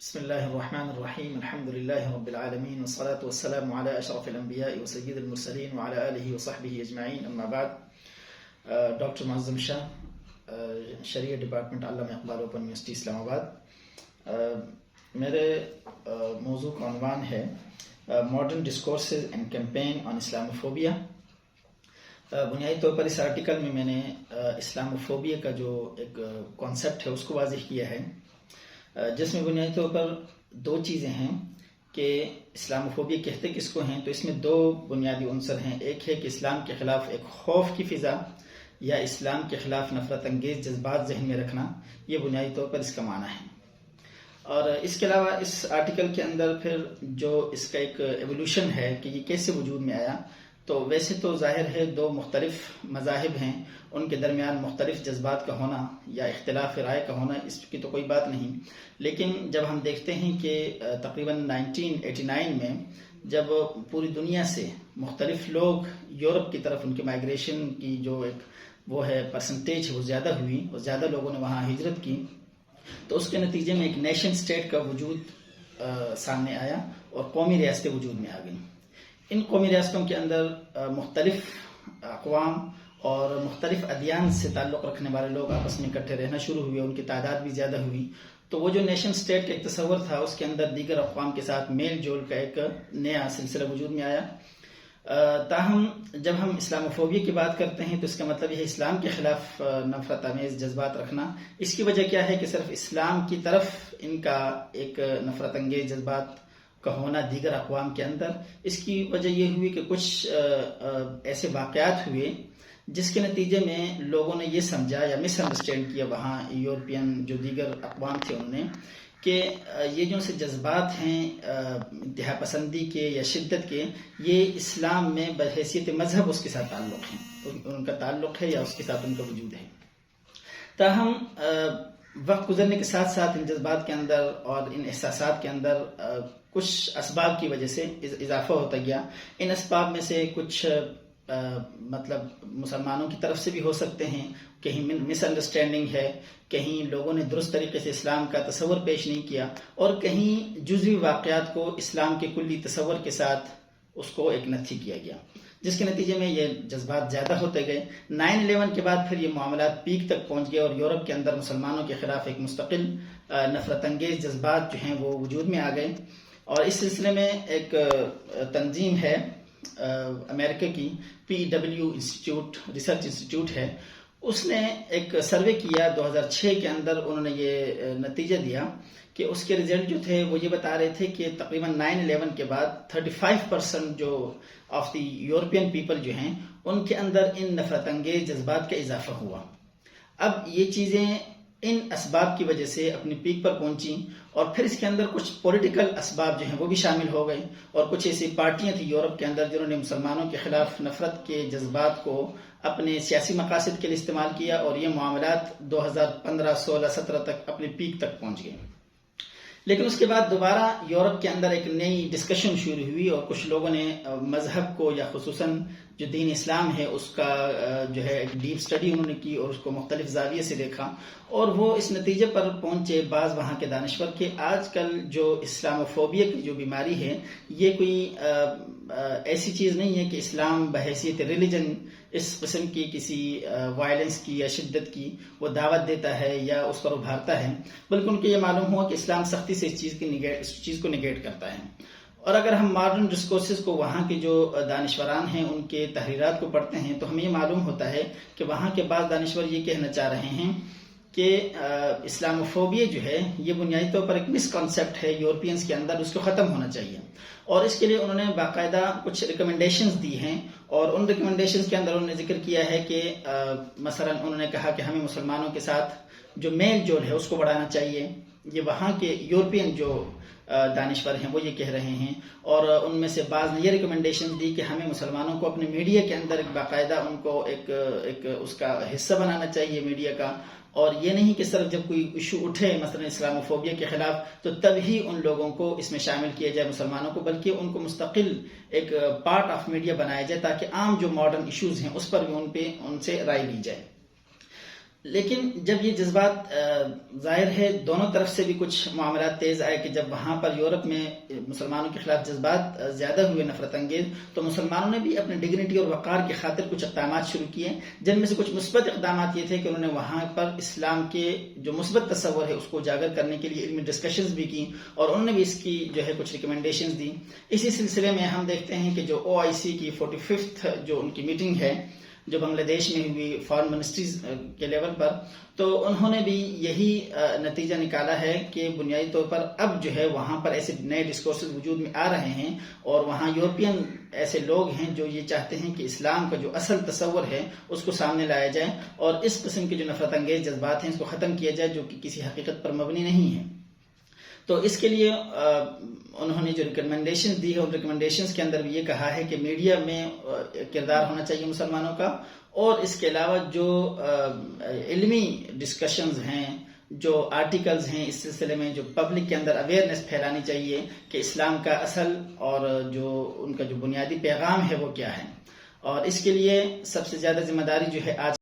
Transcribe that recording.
بسم الله الرحمن الرحيم. الحمد لله رب العالمين، والصلاة والسلام على أشرف الأنبياء وسيد المرسلين وعلى آله وصحبه أجمعين. أما بعد. ڈاکٹر معظم شاہ، شریعہ ڈپارٹمنٹ علامہ اقبال اوپن یونیورسٹی اسلام آباد. میرے موضوع کا عنوان ہے modern discourses and campaign on Islamophobia. بنیادی طور پر اس آرٹیکل میں نے اسلاموفوبیا کا جو ایک کانسیپٹ ہے اس کو واضح کیا ہے، جس میں بنیادی طور پر دو چیزیں ہیں کہ اسلاموفوبیا کہتے کس کو ہیں. تو اس میں دو بنیادی عنصر ہیں. ایک ہے کہ اسلام کے خلاف ایک خوف کی فضا یا اسلام کے خلاف نفرت انگیز جذبات ذہن میں رکھنا، یہ بنیادی طور پر اس کا معنی ہے. اور اس کے علاوہ اس آرٹیکل کے اندر پھر جو اس کا ایک ایولیوشن ہے کہ یہ کیسے وجود میں آیا، تو ویسے تو ظاہر ہے دو مختلف مذاہب ہیں، ان کے درمیان مختلف جذبات کا ہونا یا اختلاف رائے کا ہونا، اس کی تو کوئی بات نہیں. لیکن جب ہم دیکھتے ہیں کہ تقریباً 1989 میں جب پوری دنیا سے مختلف لوگ یورپ کی طرف ان کے مائیگریشن کی جو ایک وہ ہے پرسنٹیج وہ زیادہ ہوئی اور زیادہ لوگوں نے وہاں ہجرت کی، تو اس کے نتیجے میں ایک نیشن سٹیٹ کا وجود سامنے آیا اور قومی ریاستیں وجود میں آ گئیں. ان قومی ریاستوں کے اندر مختلف اقوام اور مختلف ادیان سے تعلق رکھنے والے لوگ آپس میں اکٹھے رہنا شروع ہوئے، ان کی تعداد بھی زیادہ ہوئی. تو وہ جو نیشن سٹیٹ کا ایک تصور تھا، اس کے اندر دیگر اقوام کے ساتھ میل جول کا ایک نیا سلسلہ وجود میں آیا. تاہم جب ہم اسلاموفوبیا کی بات کرتے ہیں تو اس کا مطلب یہ ہے اسلام کے خلاف نفرت آمیز جذبات رکھنا. اس کی وجہ کیا ہے کہ صرف اسلام کی طرف ان کا ایک نفرت انگیز جذبات کا ہونا دیگر اقوام کے اندر. اس کی وجہ یہ ہوئی کہ کچھ ایسے واقعات ہوئے جس کے نتیجے میں لوگوں نے یہ سمجھا یا مس انڈرسٹینڈ کیا، وہاں یورپین جو دیگر اقوام تھے انہوں نے، کہ یہ جو سے جذبات ہیں انتہا پسندی کے یا شدت کے، یہ اسلام میں بحیثیت مذہب اس کے ساتھ تعلق ہیں، ان کا تعلق ہے یا اس کے ساتھ ان کا وجود ہے. تاہم وقت گزرنے کے ساتھ ساتھ ان جذبات کے اندر اور ان احساسات کے اندر کچھ اسباب کی وجہ سے اضافہ ہوتا گیا. ان اسباب میں سے کچھ مطلب مسلمانوں کی طرف سے بھی ہو سکتے ہیں، کہیں مس انڈرسٹینڈنگ ہے، کہیں لوگوں نے درست طریقے سے اسلام کا تصور پیش نہیں کیا، اور کہیں جزوی واقعات کو اسلام کے کلی تصور کے ساتھ اس کو ایک نتھی کیا گیا، جس کے نتیجے میں یہ جذبات زیادہ ہوتے گئے. 9/11 کے بعد پھر یہ معاملات پیک تک پہنچ گئے اور یورپ کے اندر مسلمانوں کے خلاف ایک مستقل نفرت انگیز جذبات جو ہیں وہ وجود میں آ گئے. اور اس سلسلے میں ایک تنظیم ہے امریکہ کی، PW انسٹیٹیوٹ ریسرچ انسٹیٹیوٹ ہے، اس نے ایک سروے کیا 2006 کے اندر. انہوں نے یہ نتیجہ دیا کہ اس کے رزلٹ جو تھے وہ یہ بتا رہے تھے کہ تقریباً 9/11 کے بعد 35% جو آف دی یورپین پیپل جو ہیں ان کے اندر ان نفرت انگیز جذبات کا اضافہ ہوا. اب یہ چیزیں ان اسباب کی وجہ سے اپنی پیک پر پہنچیں، اور پھر اس کے اندر کچھ پولیٹیکل اسباب جو ہیں وہ بھی شامل ہو گئے، اور کچھ ایسی پارٹیاں تھیں یورپ کے اندر جنہوں نے مسلمانوں کے خلاف نفرت کے جذبات کو اپنے سیاسی مقاصد کے لیے استعمال کیا، اور یہ معاملات 2015 16 17 تک اپنی پیک تک پہنچ گئے. لیکن اس کے بعد دوبارہ یورپ کے اندر ایک نئی ڈسکشن شروع ہوئی، اور کچھ لوگوں نے مذہب کو یا خصوصاً جو دین اسلام ہے اس کا جو ہے ایک ڈیپ سٹڈی انہوں نے کی اور اس کو مختلف زاویے سے دیکھا، اور وہ اس نتیجے پر پہنچے بعض وہاں کے دانشور کہ آج کل جو اسلاموفوبیا کی جو بیماری ہے یہ کوئی ایسی چیز نہیں ہے کہ اسلام بحیثیت ریلیجن اس قسم کی کسی وائلنس کی یا شدت کی وہ دعوت دیتا ہے یا اس پر ابھارتا ہے، بلکہ ان کو یہ معلوم ہوا کہ اسلام سختی سے اس چیز کو نگیٹ کرتا ہے. اور اگر ہم ماڈرن ڈسکورسز کو وہاں کے جو دانشوران ہیں ان کے تحریرات کو پڑھتے ہیں تو ہمیں یہ معلوم ہوتا ہے کہ وہاں کے بعض دانشور یہ کہنا چاہ رہے ہیں کہ اسلاموفوبیا جو ہے یہ بنیادی طور پر ایک مس کانسیپٹ ہے یورپینز کے اندر، اس کو ختم ہونا چاہیے. اور اس کے لیے انہوں نے باقاعدہ کچھ ریکمنڈیشنز دی ہیں، اور ان ریکمنڈیشنز کے اندر انہوں نے ذکر کیا ہے کہ مثلا انہوں نے کہا کہ ہمیں مسلمانوں کے ساتھ جو میل جول ہے اس کو بڑھانا چاہیے. یہ وہاں کے یورپین جو دانشور ہیں وہ یہ کہہ رہے ہیں. اور ان میں سے بعض نے یہ ریکمنڈیشن دی کہ ہمیں مسلمانوں کو اپنے میڈیا کے اندر ایک باقاعدہ ان کو ایک اس کا حصہ بنانا چاہیے میڈیا کا، اور یہ نہیں کہ صرف جب کوئی ایشو اٹھے مثلا اسلاموفوبیا کے خلاف تو تب ہی ان لوگوں کو اس میں شامل کیا جائے مسلمانوں کو، بلکہ ان کو مستقل ایک پارٹ آف میڈیا بنایا جائے تاکہ عام جو ماڈرن ایشوز ہیں اس پر بھی ان سے رائے لی جائے. لیکن جب یہ جذبات ظاہر ہے دونوں طرف سے بھی کچھ معاملات تیز آئے کہ جب وہاں پر یورپ میں مسلمانوں کے خلاف جذبات زیادہ ہوئے نفرت انگیز، تو مسلمانوں نے بھی اپنے ڈگنیٹی اور وقار کی خاطر کچھ اقدامات شروع کیے، جن میں سے کچھ مثبت اقدامات یہ تھے کہ انہوں نے وہاں پر اسلام کے جو مثبت تصور ہے اس کو اجاگر کرنے کے لیے علمی ڈسکشنز بھی کی، اور انہوں نے بھی اس کی جو ہے کچھ ریکمنڈیشنز دی۔ اسی سلسلے میں ہم دیکھتے ہیں کہ جو OIC کی 45th جو ان کی میٹنگ ہے جو بنگلہ دیش میں ہوئی فارن منسٹریز کے لیول پر، تو انہوں نے بھی یہی نتیجہ نکالا ہے کہ بنیادی طور پر اب جو ہے وہاں پر ایسے نئے ڈسکورسز وجود میں آ رہے ہیں، اور وہاں یورپین ایسے لوگ ہیں جو یہ چاہتے ہیں کہ اسلام کا جو اصل تصور ہے اس کو سامنے لایا جائے، اور اس قسم کے جو نفرت انگیز جذبات ہیں اس کو ختم کیا جائے جو کہ کسی حقیقت پر مبنی نہیں ہے۔ تو اس کے لیے انہوں نے جو ریکمنڈیشن دی ہے، ان ریکمنڈیشنز کے اندر بھی یہ کہا ہے کہ میڈیا میں کردار ہونا چاہیے مسلمانوں کا، اور اس کے علاوہ جو علمی ڈسکشنز ہیں، جو آرٹیکلز ہیں اس سلسلے میں، جو پبلک کے اندر اویئرنیس پھیلانی چاہیے کہ اسلام کا اصل اور جو ان کا جو بنیادی پیغام ہے وہ کیا ہے۔ اور اس کے لیے سب سے زیادہ ذمہ داری جو ہے آج